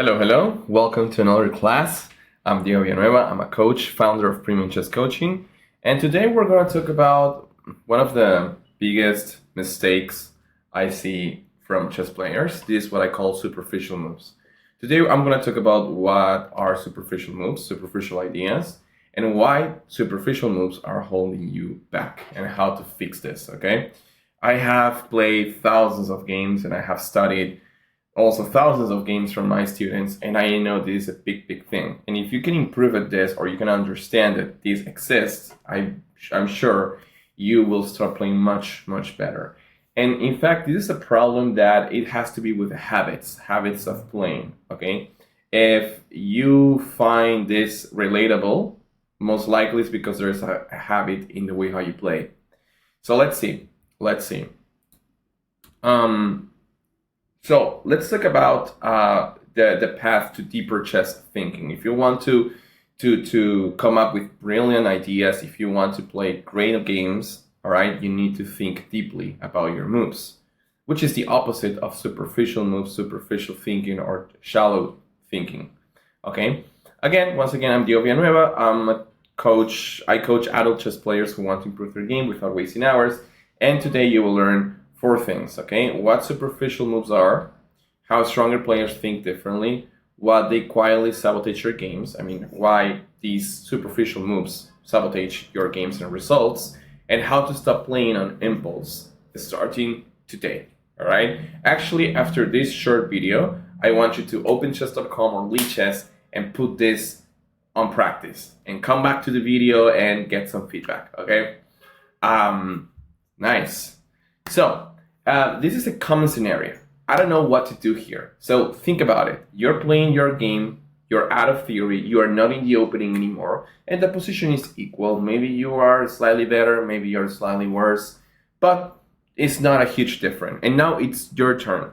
Hello. Welcome to another class. I'm Diego Villanueva. I'm a coach, founder of Premium Chess Coaching. And today we're going to talk about one of the biggest mistakes I see from chess players. This is what I call superficial moves. Today I'm going to talk about what are superficial moves, superficial ideas, and why superficial moves are holding you back and how to fix this, okay? I have played thousands of games and I have studied also thousands of games from my students, and I know this is a big thing. And if you can improve at this, or you can understand that this exists, I'm sure you will start playing much better. And in fact, this is a problem that it has to be with the habits of playing, okay? If you find this relatable, most likely it's because there's a habit in the way how you play. So let's see. So let's talk about the path to deeper chess thinking. If you want to come up with brilliant ideas, if you want to play great games, all right, you need to think deeply about your moves, which is the opposite of superficial moves, superficial thinking, or shallow thinking. Okay. Once again, I'm Diego Villanueva. I'm a coach. I coach adult chess players who want to improve their game without wasting hours. And today you will learn 4 things, okay? What superficial moves are, how stronger players think differently, what they quietly sabotage your games, why these superficial moves sabotage your games and results, and how to stop playing on impulse, starting today, all right? Actually, after this short video, I want you to open chess.com or Leechess and put this on practice and come back to the video and get some feedback, okay? Nice. So, this is a common scenario. I don't know what to do here. So think about it. You're playing your game, you're out of theory, you are not in the opening anymore, and the position is equal. Maybe you are slightly better, maybe you're slightly worse, but it's not a huge difference. And now it's your turn.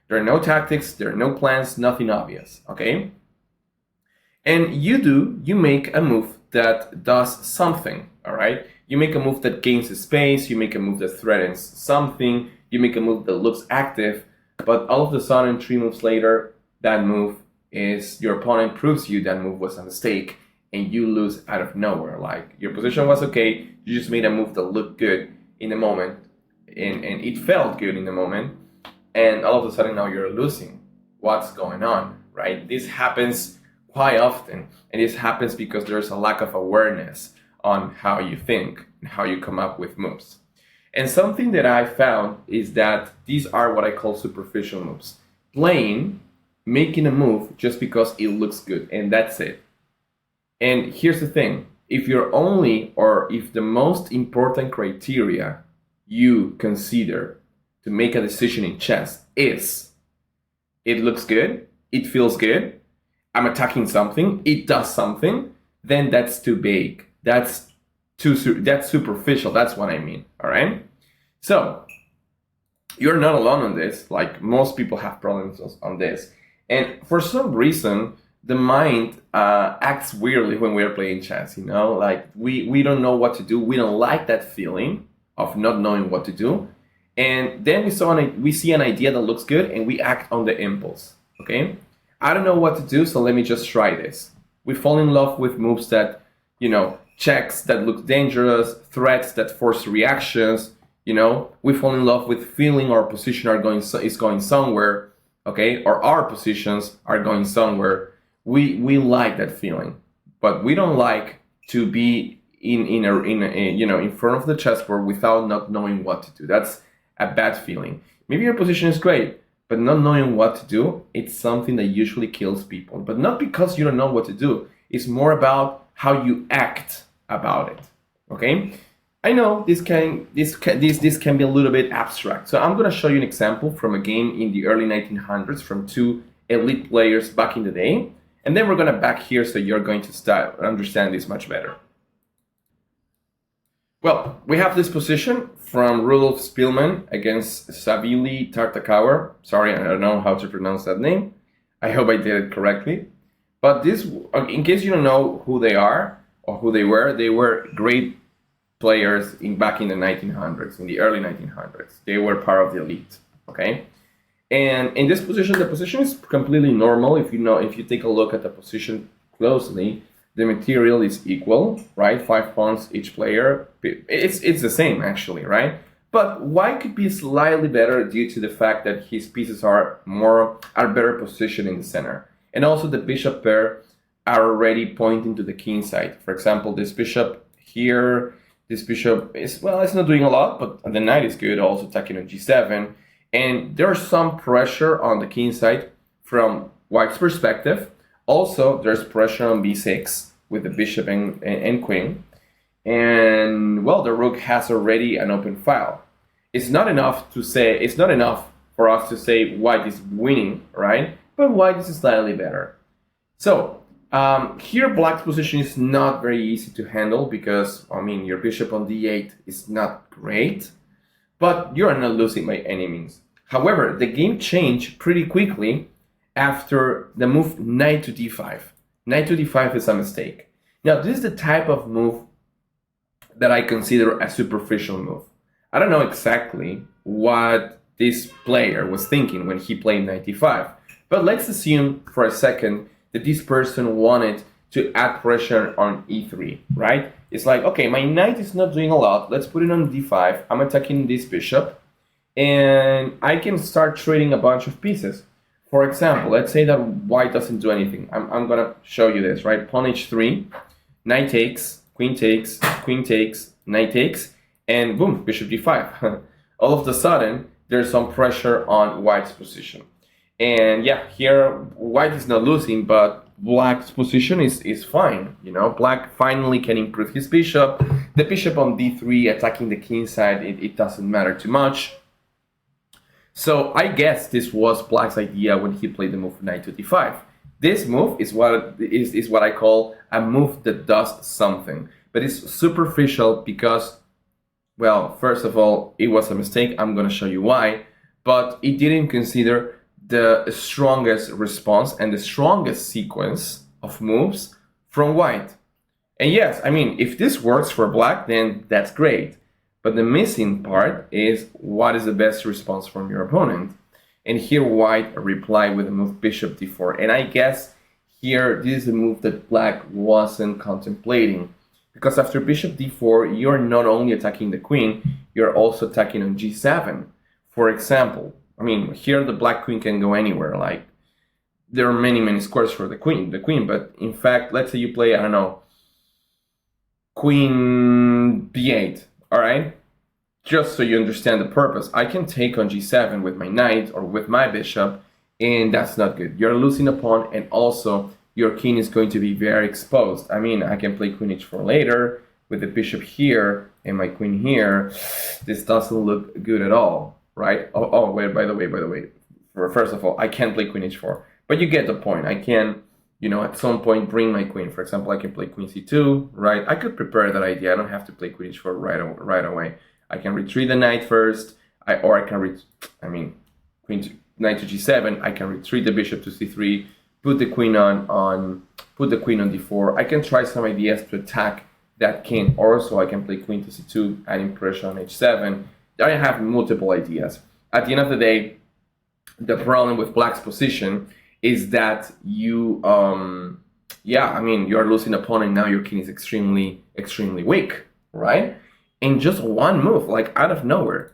There are no tactics, there are no plans, nothing obvious, okay? And you make a move that does something, all right? You make a move that gains space, you make a move that threatens something, you make a move that looks active, but all of a sudden, 3 moves later, that move is, your opponent proves you that move was a mistake, and you lose out of nowhere. Like, your position was okay, you just made a move that looked good in the moment, and it felt good in the moment, and all of a sudden now you're losing. What's going on, right? This happens quite often, and this happens because there's a lack of awareness on how you think and how you come up with moves. And something that I found is that these are what I call superficial moves. Making a move just because it looks good, and that's it. And here's the thing, if the most important criteria you consider to make a decision in chess is, it looks good, it feels good, I'm attacking something, it does something, then that's too vague. That's superficial. That's what I mean. All right. So you're not alone on this. Like, most people have problems on this, and for some reason, the mind acts weirdly when we're playing chess. You know, like we don't know what to do. We don't like that feeling of not knowing what to do, and then we see an idea that looks good, and we act on the impulse. Okay. I don't know what to do, so let me just try this. We fall in love with moves that, checks that look dangerous, threats that force reactions. We fall in love with feeling our position is going somewhere, okay, or our positions are going somewhere. We like that feeling, but we don't like to be in front of the chessboard without not knowing what to do. That's a bad feeling. Maybe your position is great, but not knowing what to do, it's something that usually kills people. But not because you don't know what to do. It's more about how you act about it. Okay? I know this can be a little bit abstract. So I'm going to show you an example from a game in the early 1900s from 2 elite players back in the day. And then we're going to back here, so you're going to understand this much better. Well, we have this position from Rudolf Spielmann against Savili Tartakower. Sorry, I don't know how to pronounce that name. I hope I did it correctly. But this, in case you don't know who they are or who they were great players back in the 1900s, in the early 1900s. They were part of the elite, okay? And in this position, the position is completely normal. If you take a look at the position closely, the material is equal, right? 5 pawns each player. It's the same actually, right? But white could be slightly better due to the fact that his pieces are better positioned in the center, and also the bishop pair are already pointing to the king side. For example, this bishop here, this bishop is, well, it's not doing a lot, but the knight is good, also attacking on g7. And there's some pressure on the king side from white's perspective. Also, there's pressure on b6 with the bishop and queen. And, well, the rook has already an open file. It's not enough for us to say white is winning, right? But white is slightly better. So, here black's position is not very easy to handle because, I mean, your bishop on d8 is not great, but you are not losing by any means. However, the game changed pretty quickly after the move knight to d5. Knight to d5 is a mistake. Now, this is the type of move that I consider a superficial move. I don't know exactly what this player was thinking when he played knight d5, but let's assume for a second that this person wanted to add pressure on e3, right? It's like, okay, my knight is not doing a lot. Let's put it on d5. I'm attacking this bishop, and I can start trading a bunch of pieces. For example, let's say that white doesn't do anything. I'm gonna show you this, right? Pawn h3, knight takes, queen takes, knight takes, and boom, bishop d5. All of a sudden, there's some pressure on white's position. And yeah, here white is not losing, but black's position is fine. You know, black finally can improve his bishop. The bishop on d3 attacking the king side, it doesn't matter too much. So I guess this was black's idea when he played the move knight to d5. This move is what I call a move that does something, but it's superficial because, well, first of all, it was a mistake. I'm going to show you why, but it didn't consider the strongest response and the strongest sequence of moves from white. And yes, I mean, if this works for black, then that's great. But the missing part is what is the best response from your opponent. And here white replied with the move bishop d4. And I guess here this is a move that black wasn't contemplating. Because after bishop d4, you're not only attacking the queen, you're also attacking on g7. For example, I mean, here the black queen can go anywhere. Like, there are many squares for the queen. But in fact, let's say you play, I don't know, queen b8, all right? Just so you understand the purpose, I can take on g7 with my knight or with my bishop, and that's not good. You're losing a pawn, and also your king is going to be very exposed. I mean, I can play queen h4 later with the bishop here and my queen here. This doesn't look good at all. Right? Oh, wait, by the way. First of all, I can't play queen h4. But you get the point. I can, at some point bring my queen. For example, I can play queen c2, right? I could prepare that idea. I don't have to play queen h4 right away. I can retreat the knight first, knight to g7. I can retreat the bishop to c3, put the queen on d4. I can try some ideas to attack that king. Also, I can play queen to c2, adding pressure on h7. I have multiple ideas. At the end of the day, the problem with black's position is that you're losing a pawn, and now your king is extremely weak, right? In just one move, like out of nowhere,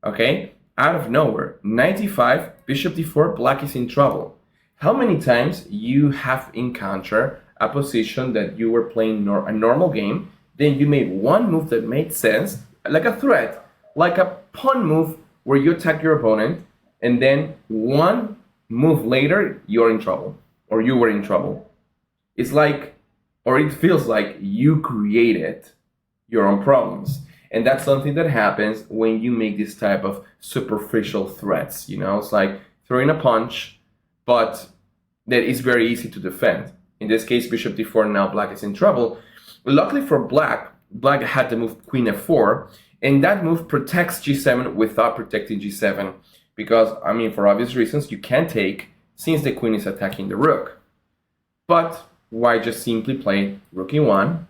okay? Out of nowhere, knight d5, bishop d4, black is in trouble. How many times you have encountered a position that you were playing a normal game, then you made one move that made sense, like a threat, like a pawn move where you attack your opponent, and then one move later, you're in trouble, or you were in trouble. It's like, or it feels like you created your own problems. And that's something that happens when you make this type of superficial threats, It's like throwing a punch, but that is very easy to defend. In this case, bishop d4, now black is in trouble. Luckily for black had to move queen f4, and that move protects g7 without protecting g7, because, for obvious reasons, you can't take since the queen is attacking the rook. But white just simply played rook e1.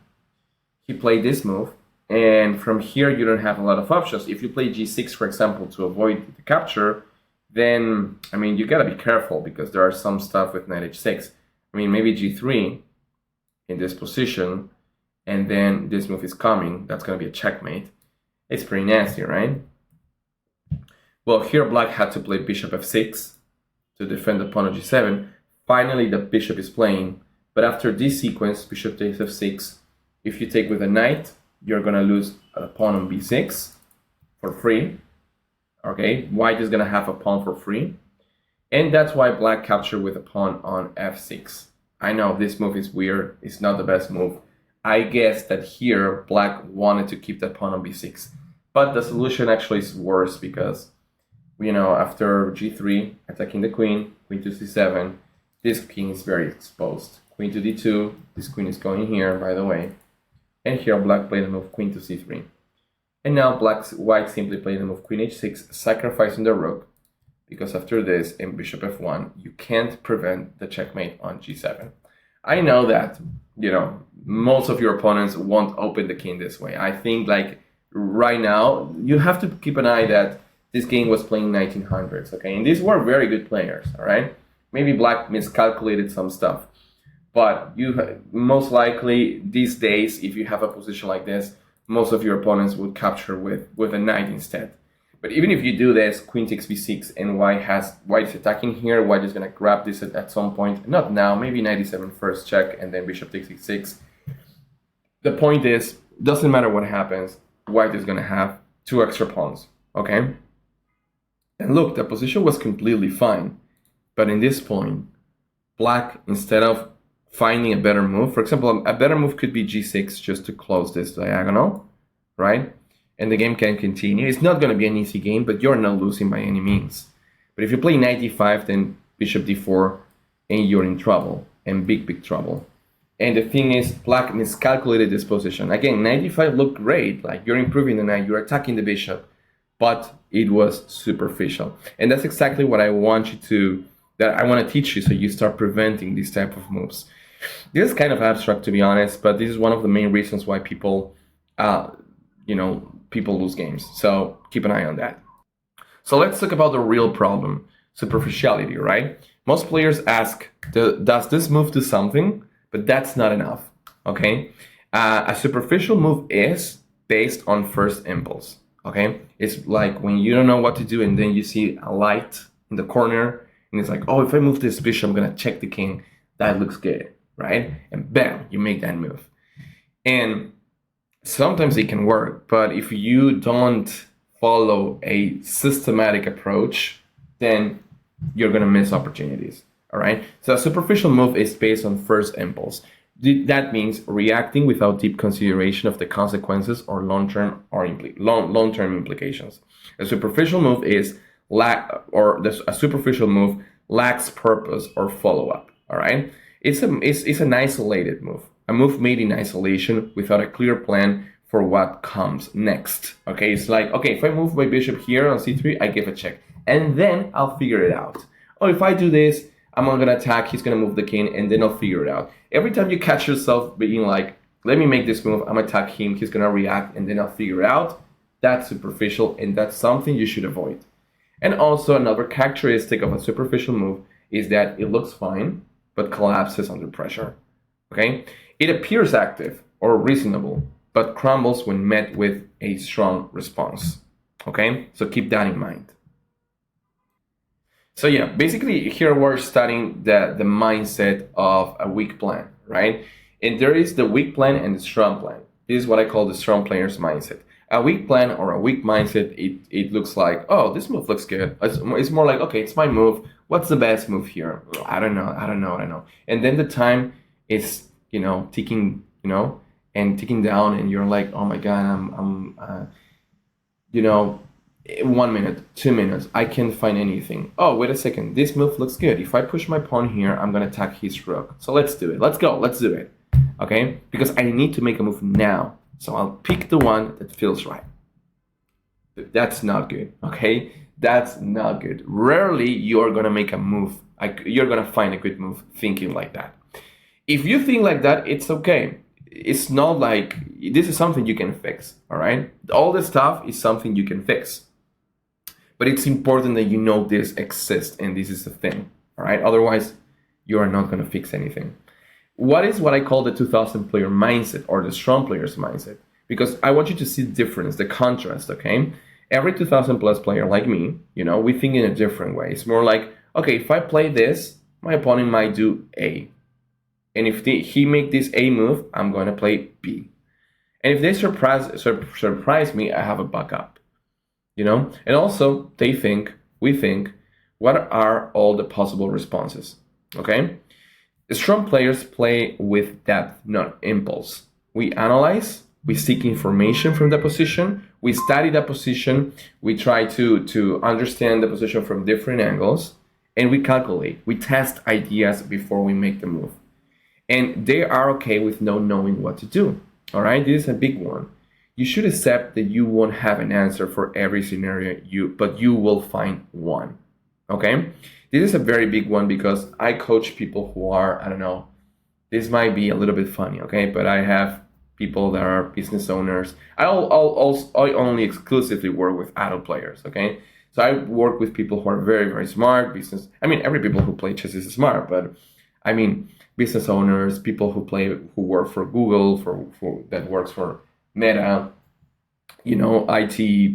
He played this move, and from here you don't have a lot of options. If you play g6, for example, to avoid the capture, then, I mean, you gotta be careful because there are some stuff with knight h6. I mean, maybe g3 in this position, and then this move is coming. That's gonna be a checkmate. It's pretty nasty, right? Well, here black had to play bishop f6 to defend the pawn on g7. Finally, the bishop is playing, but after this sequence, bishop takes f6, if you take with a knight, you're gonna lose a pawn on b6 for free. Okay, white is gonna have a pawn for free, and that's why black captured with a pawn on f6. I know this move is weird, it's not the best move. I guess that here black wanted to keep that pawn on b6, but the solution actually is worse because, you know, after g3 attacking the queen, queen to c7, this king is very exposed. Queen to d2, this queen is going here, by the way, and here black played the move queen to c3. And now white simply played the move queen h6, sacrificing the rook, because after this, in bishop f1, you can't prevent the checkmate on g7. I know that, you know, most of your opponents won't open the king this way. I think, like, right now, you have to keep an eye that this game was playing 1900s, okay? And these were very good players, all right? Maybe black miscalculated some stuff. But you most likely, these days, if you have a position like this, most of your opponents would capture with a knight instead. But even if you do this, queen takes b6, and white is attacking here, white is going to grab this at some point. Not now, maybe knight e7 first, check, and then bishop takes e6. The point is, doesn't matter what happens, white is going to have 2 extra pawns, okay? And look, the position was completely fine. But in this point, black, instead of finding a better move, for example, a better move could be g6 just to close this diagonal, right? And the game can continue. It's not going to be an easy game, but you're not losing by any means. But if you play knight e5, then bishop d4, and you're in trouble, and big trouble. And the thing is, black miscalculated this position. Again, knight e5 looked great, like you're improving the knight, you're attacking the bishop, but it was superficial. And that's exactly what I want to teach you, so you start preventing these type of moves. This is kind of abstract, to be honest, but this is one of the main reasons why people lose games. So keep an eye on that. So let's talk about the real problem, superficiality, right? Most players ask, does this move do something? But that's not enough, okay? A superficial move is based on first impulse, okay? It's like when you don't know what to do and then you see a light in the corner and it's like, oh, if I move this bishop, I'm gonna check the king. That looks good, right? And bam, you make that move. And sometimes it can work, but if you don't follow a systematic approach, then you're gonna miss opportunities, all right? So a superficial move is based on first impulse. That means reacting without deep consideration of the consequences or long-term implications. A superficial move a superficial move lacks purpose or follow-up, all right? It's an isolated move, a move made in isolation without a clear plan for what comes next, okay? It's like, okay, if I move my bishop here on c3, I give a check, and then I'll figure it out. Oh, if I do this, I'm not gonna attack, he's gonna move the king, and then I'll figure it out. Every time you catch yourself being like, let me make this move, I'm gonna attack him, he's gonna react, and then I'll figure it out, that's superficial, and that's something you should avoid. And also another characteristic of a superficial move is that it looks fine, but collapses under pressure, okay? It appears active or reasonable, but crumbles when met with a strong response, okay? So keep that in mind. So yeah, basically here we're studying the mindset of a weak plan, right? And there is the weak plan and the strong plan. This is what I call the strong player's mindset. A weak plan or a weak mindset, it looks like, oh, this move looks good. It's more like, okay, it's my move. What's the best move here? I don't know. And then the time is, ticking, and ticking down, and you're like, oh my God, I'm 1 minute, 2 minutes, I can't find anything. Oh, wait a second, this move looks good. If I push my pawn here, I'm gonna attack his rook. So let's do it. Let's go, let's do it. Okay? Because I need to make a move now. So I'll pick the one that feels right. That's not good, okay? That's not good. Rarely you're gonna make a move. You're gonna find a good move thinking like that. If you think like that, it's okay. It's not like, this is something you can fix, all right? All this stuff is something you can fix. But it's important that you know this exists and this is a thing, all right? Otherwise, you are not going to fix anything. What is what I call the 2000 player mindset or the strong player's mindset? Because I want you to see the difference, the contrast, okay? Every 2000 plus player like me, we think in a different way. It's more like, okay, if I play this, my opponent might do A. And if he make this A move, I'm going to play B. And if they surprise me, I have a backup. And also we think, what are all the possible responses? Okay? Strong players play with depth, not impulse. We analyze, we seek information from the position, we study the position, we try to understand the position from different angles, and we calculate, we test ideas before we make the move. And they are okay with not knowing what to do. All right, this is a big one. You should accept that you won't have an answer for every scenario, but you will find one. Okay? This is a very big one because I coach people who are, I don't know, this might be a little bit funny, okay? But I have people that are business owners. I only exclusively work with adult players, okay? So I work with people who are very, very smart, every people who play chess is smart, but business owners, people who work for Google, that works for Meta, IT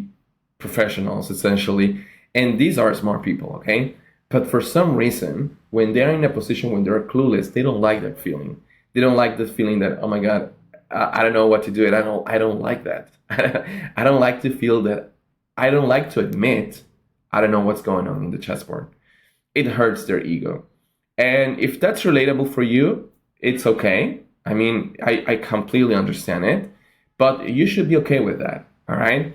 professionals essentially. And these are smart people, okay? But for some reason, when they're in a position when they're clueless, they don't like that feeling. They don't like the feeling that, oh my God, I don't know what to do. And I don't like that. I don't like to feel that. I don't like to admit I don't know what's going on in the chessboard. It hurts their ego. And if that's relatable for you, it's okay. I completely understand it, but you should be okay with that, all right?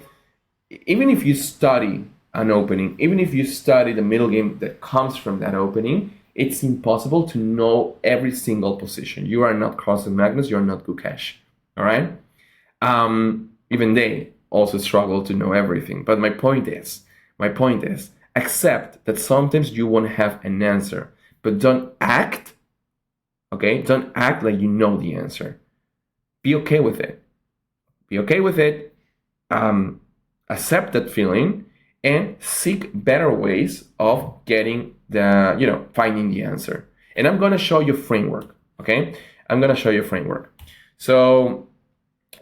Even if you study an opening, even if you study the middle game that comes from that opening, it's impossible to know every single position. You are not Carlsen Magnus, you are not Gukesh, all right? Even they also struggle to know everything. But my point is, accept that sometimes you won't have an answer, but don't act, okay? Don't act like you know the answer. Be okay with it. Be okay with it. Accept that feeling and seek better ways of getting finding the answer. And I'm going to show you a framework, okay? I'm going to show you a framework. So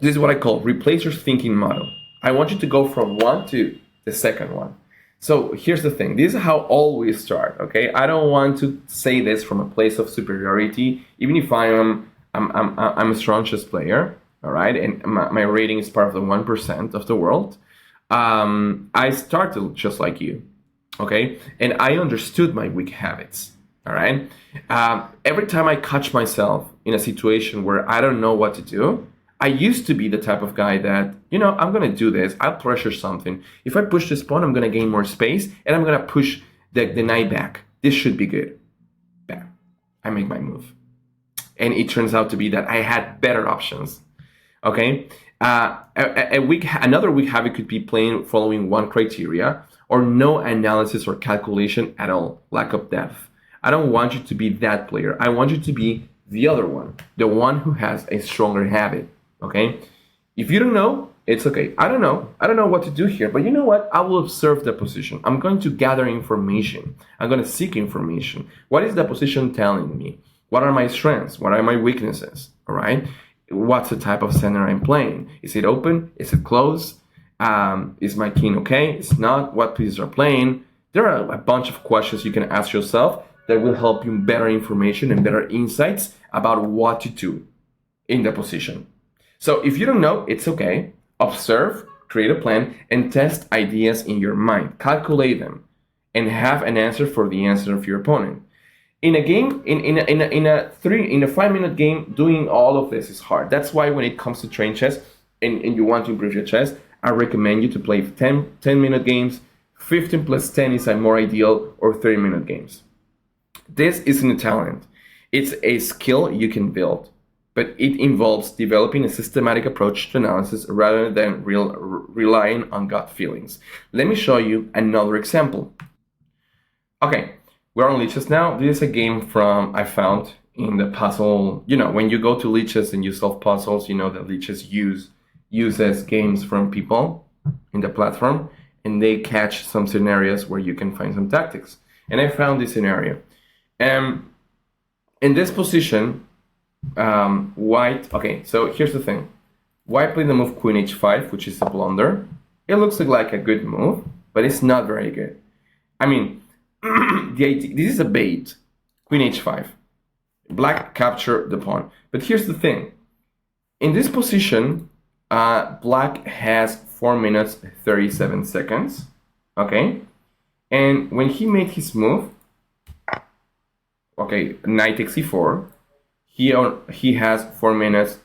this is what I call replace your thinking model. I want you to go from one to the second one. So here's the thing. This is how all we start, okay? I don't want to say this from a place of superiority, even if I'm a strong chess player, all right? And my rating is part of the 1% of the world. I started just like you, okay? And I understood my weak habits, all right? Every time I catch myself in a situation where I don't know what to do, I used to be the type of guy that, I'm going to do this. I'll pressure something. If I push this pawn, I'm going to gain more space, and I'm going to push the knight back. This should be good. Bam. I make my move. And it turns out to be that I had better options, okay? Another weak habit could be following one criteria or no analysis or calculation at all, lack of depth. I don't want you to be that player. I want you to be the other one, the one who has a stronger habit, okay? If you don't know, it's okay. I don't know what to do here, but you know what? I will observe the position. I'm going to gather information. I'm going to seek information. What is the position telling me? What are my strengths? What are my weaknesses, all right? What's the type of center I'm playing? Is it open? Is it closed? Is my king okay? It's not. What pieces are playing? There are a bunch of questions you can ask yourself that will help you better information and better insights about what to do in the position. So if you don't know, it's okay. Observe, create a plan, and test ideas in your mind. Calculate them, and have an answer for the answer of your opponent. In a game, in a 5-minute game, doing all of this is hard. That's why when it comes to train chess and you want to improve your chess, I recommend you to play 10-minute games. 15 plus 10 is a more ideal, or 30-minute games. This isn't a talent. It's a skill you can build, but it involves developing a systematic approach to analysis rather than relying on gut feelings. Let me show you another example. Okay. We're on Leechess now. This is a game I found in the puzzle. When you go to Leechess and you solve puzzles, that Leechess uses games from people in the platform. and they catch some scenarios where you can find some tactics. And I found this scenario. In this position, white, okay, so here's the thing. White played the move queen h5, which is a blunder. It looks like a good move, but it's not very good. I mean, this is a bait. Queen h5. Black capture the pawn. But here's the thing. In this position, black has 4 minutes 37 seconds. Okay? And when he made his move, okay, knight takes e4, he has 4 minutes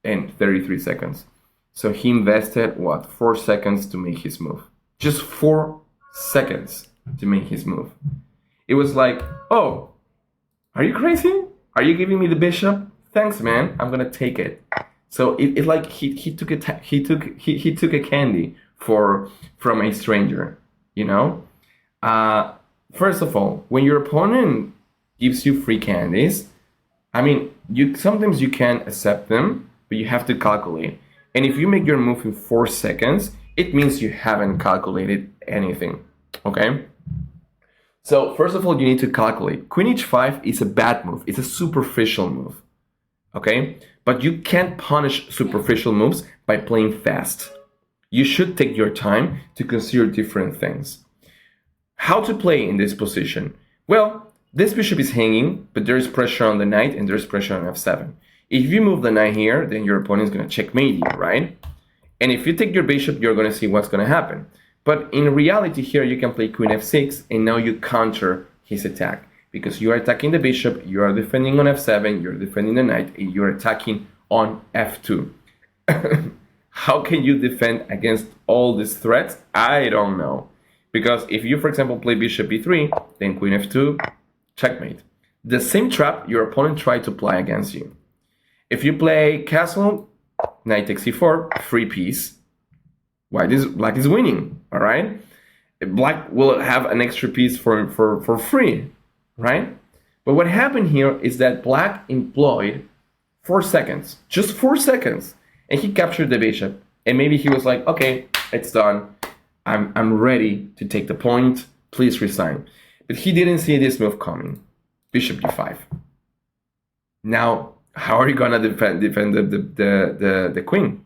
and 33 seconds. So he invested, what, 4 seconds to make his move. Just 4 seconds to make his move. It was like, oh, are you crazy? Are you giving me the bishop? Thanks, man. I'm gonna take it. So it's like he took a candy from a stranger, you know. First of all, when your opponent gives you free candies, I mean, sometimes you can accept them, but you have to calculate. And if you make your move in 4 seconds, it means you haven't calculated anything. Okay. So first of all, you need to calculate. Queen h5 is a bad move. It's a superficial move. Okay? But you can't punish superficial moves by playing fast. You should take your time to consider different things. How to play in this position? Well, this bishop is hanging, but there is pressure on the knight and there's pressure on f7. If you move the knight here, then your opponent is going to checkmate you, right? And if you take your bishop, you're going to see what's going to happen. But in reality here, you can play queen f6, and now you counter his attack. Because you are attacking the bishop, you are defending on f7, you're defending the knight, and you're attacking on f2. How can you defend against all these threats? I don't know. Because if you, for example, play bishop b3, then queen f2, checkmate. The same trap your opponent tried to play against you. If you play castle, knight takes e4, free piece. Black is winning, all right? Black will have an extra piece for free, right? But what happened here is that black employed 4 seconds, just 4 seconds, and he captured the bishop. And maybe he was like, okay, it's done. I'm ready to take the point. Please resign. But he didn't see this move coming. Bishop d5. Now, how are you gonna defend the queen?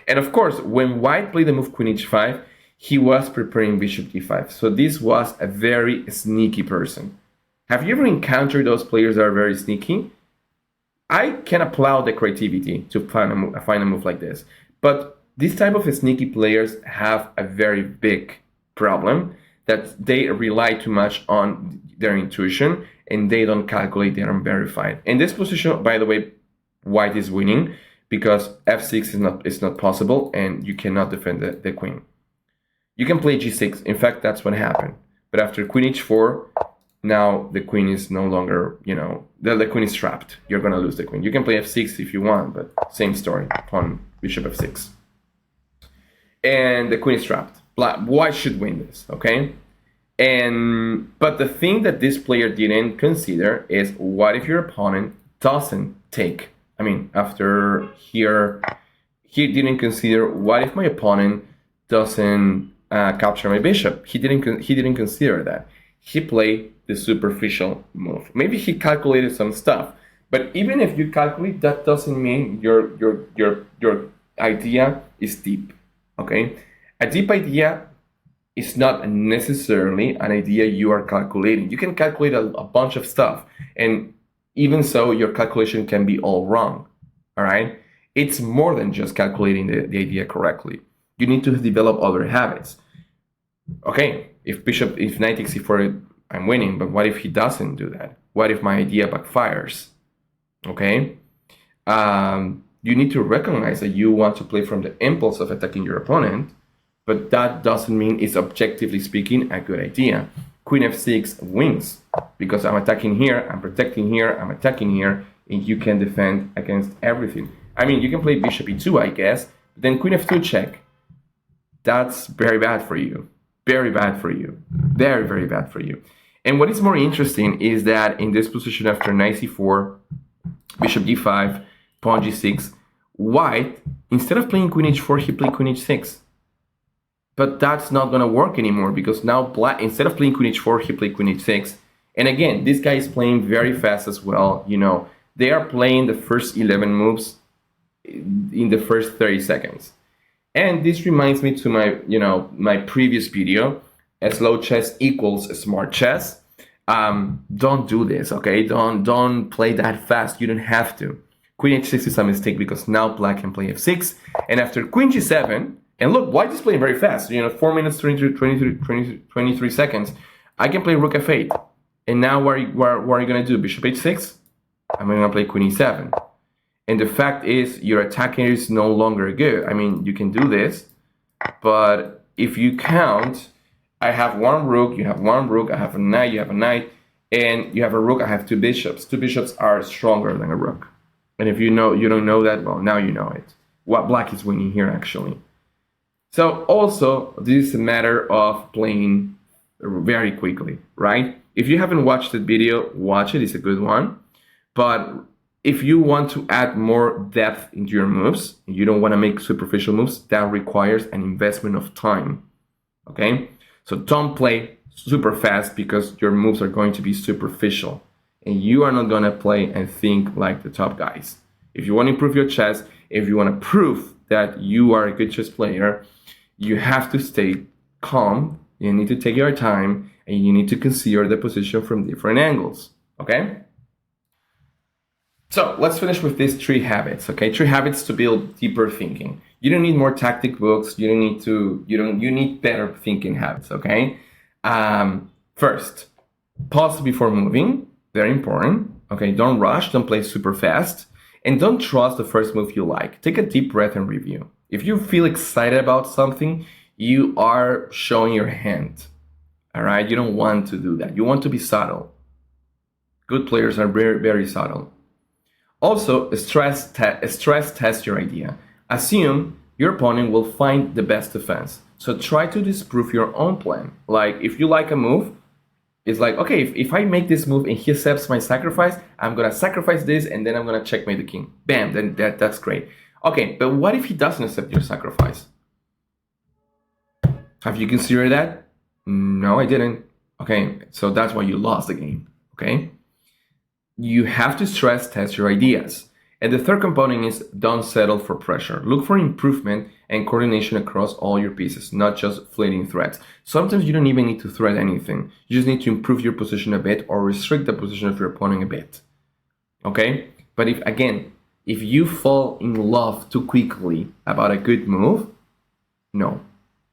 And of course, when white played the move queen h5, he was preparing bishop d5. So this was a very sneaky person. Have you ever encountered those players that are very sneaky? I can applaud the creativity to find a move like this. But these type of sneaky players have a very big problem, that they rely too much on their intuition and they don't calculate, they don't verify. In this position, by the way, white is winning, because f6 is not possible and you cannot defend the queen. You can play g6. In fact, that's what happened. But after queen h4, now the queen is no longer, you know, the queen is trapped. You're going to lose the queen. You can play f6 if you want, but same story. Pawn, bishop f6. And the queen is trapped. White should win this, okay? But the thing that this player didn't consider is, what if your opponent doesn't take? I mean, after here, he didn't consider, what if my opponent doesn't capture my bishop? He didn't consider that. He played the superficial move. Maybe he calculated some stuff, but even if you calculate, that doesn't mean your idea is deep. Okay, a deep idea is not necessarily an idea you are calculating. You can calculate a bunch of stuff, and even so, your calculation can be all wrong. All right, it's more than just calculating the idea correctly. You need to develop other habits. Okay, if knight takes e4, I'm winning, but what if he doesn't do that? What if my idea backfires? Okay, you need to recognize that you want to play from the impulse of attacking your opponent, but that doesn't mean it's, objectively speaking, a good idea. Queen f6 wins, because I'm attacking here, I'm protecting here, I'm attacking here, and you can defend against everything. I mean, you can play bishop e2, I guess, but then queen f2 check. That's very bad for you. Very bad for you. Very, very bad for you. And what is more interesting is that in this position, after knight c4, bishop d5, pawn g6, white, instead of playing queen h4, he played queen h6. But that's not going to work anymore because now black, instead of playing queen h4, he played queen h6. And again, this guy is playing very fast as well. You know, they are playing the first 11 moves in the first 30 seconds. And this reminds me to my, my previous video, slow chess equals smart chess. Don't do this, okay? Don't play that fast. You don't have to. Queen h6 is a mistake because now black can play f6. And after queen g7, and look, white is playing very fast. 4 minutes, 23 seconds. I can play rook f8. And now what are you going to do? Bishop h6? I'm going to play queen e7. And the fact is, your attacker is no longer good. I mean, you can do this. But if you count, I have one rook, you have one rook, I have a knight, you have a knight. And you have a rook, I have two bishops. Two bishops are stronger than a rook. And if you don't know that, well, now you know it. What black is winning here, actually. So also, this is a matter of playing very quickly, right? If you haven't watched the video, watch it. It's a good one. But if you want to add more depth into your moves, you don't want to make superficial moves, that requires an investment of time, okay? So don't play super fast because your moves are going to be superficial. And you are not going to play and think like the top guys. If you want to improve your chess, if you want to prove that you are a good chess player, you have to stay calm, you need to take your time, and you need to consider the position from different angles, okay? So let's finish with these 3 habits, okay? 3 habits to build deeper thinking. You don't need more tactic books, you need better thinking habits, okay? First, pause before moving, very important, okay? Don't rush, don't play super fast, and don't trust the first move you like. Take a deep breath and review. If you feel excited about something, you are showing your hand, all right? You don't want to do that. You want to be subtle. Good players are very, very subtle. Also, stress test your idea. Assume your opponent will find the best defense. So try to disprove your own plan. Like, if you like a move, it's like, okay, if I make this move and he accepts my sacrifice, I'm going to sacrifice this and then I'm going to checkmate the king. Bam, then that's great. Okay, but what if he doesn't accept your sacrifice? Have you considered that? No, I didn't. Okay, so that's why you lost the game, okay? You have to stress test your ideas. And the third component is don't settle for pressure. Look for improvement and coordination across all your pieces, not just fleeting threats. Sometimes you don't even need to threat anything. You just need to improve your position a bit or restrict the position of your opponent a bit. Okay? But if you fall in love too quickly about a good move, no,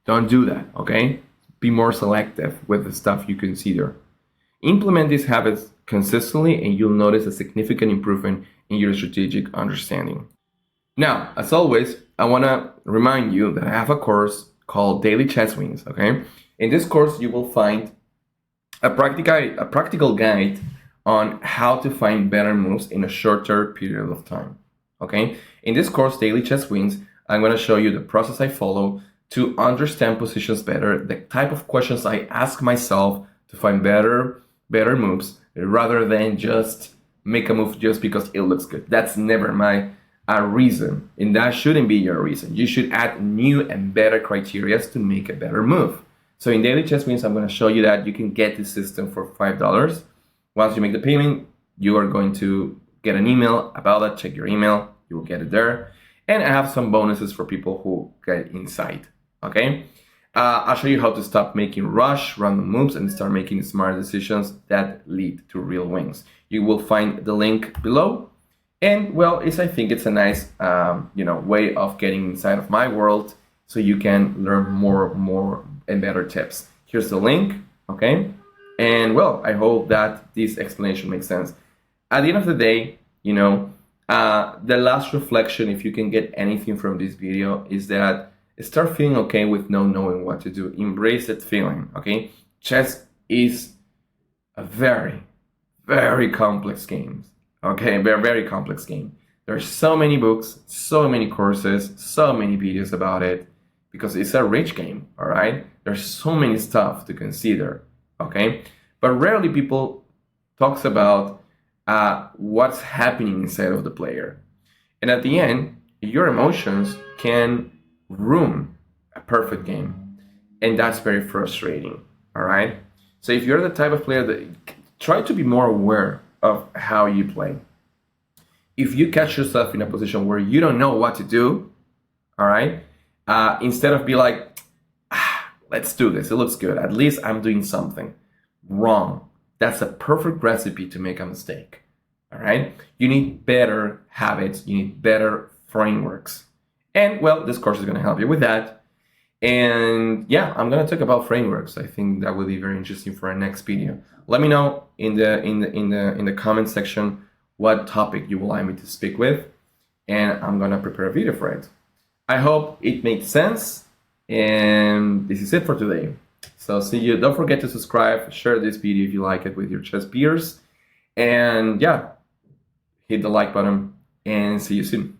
don't do that, okay? Be more selective with the stuff you consider. Implement these habits consistently and you'll notice a significant improvement in your strategic understanding. Now, as always, I want to remind you that I have a course called Daily Chess Wins, okay? In this course, you will find a practical guide on how to find better moves in a shorter period of time, okay? In this course, Daily Chess Wins, I'm going to show you the process I follow to understand positions better, the type of questions I ask myself to find better moves, rather than just make a move just because it looks good. That's never my reason, and that shouldn't be your reason. You should add new and better criteria to make a better move. So in Daily Chess Wins, I'm going to show you that you can get this system for $5. Once you make the payment, you are going to get an email about that. Check your email, you will get it there. And I have some bonuses for people who get inside, okay? I'll show you how to stop making random moves and start making smart decisions that lead to real wins. You will find the link below. And well, I think it's a nice way of getting inside of my world so you can learn more and better tips. Here's the link, okay? And well, I hope that this explanation makes sense. At the end of the day, the last reflection, if you can get anything from this video, is that start feeling okay with not knowing what to do. Embrace that feeling, okay? Chess is a very, very complex game, okay? Very, very complex game. There's so many books, so many courses, so many videos about it, because it's a rich game, all right? There's so many stuff to consider, okay? But rarely people talks about what's happening inside of the player. And at the end, your emotions can ruin a perfect game. and that's very frustrating. All right. So if you're the type of player that try to be more aware of how you play. If you catch yourself in a position where you don't know what to do, all right, instead of be like, let's do this, it looks good, at least I'm doing something. Wrong. That's a perfect recipe to make a mistake. All right. You need better habits. You need better frameworks. And well, this course is going to help you with that. And yeah, I'm going to talk about frameworks. I think that will be very interesting for our next video. Let me know in the comment section what topic you would like me to speak with, and I'm going to prepare a video for it. I hope it made sense, and this is it for today. So see you. Don't forget to subscribe, share this video if you like it with your chess peers, and yeah, hit the like button, and see you soon.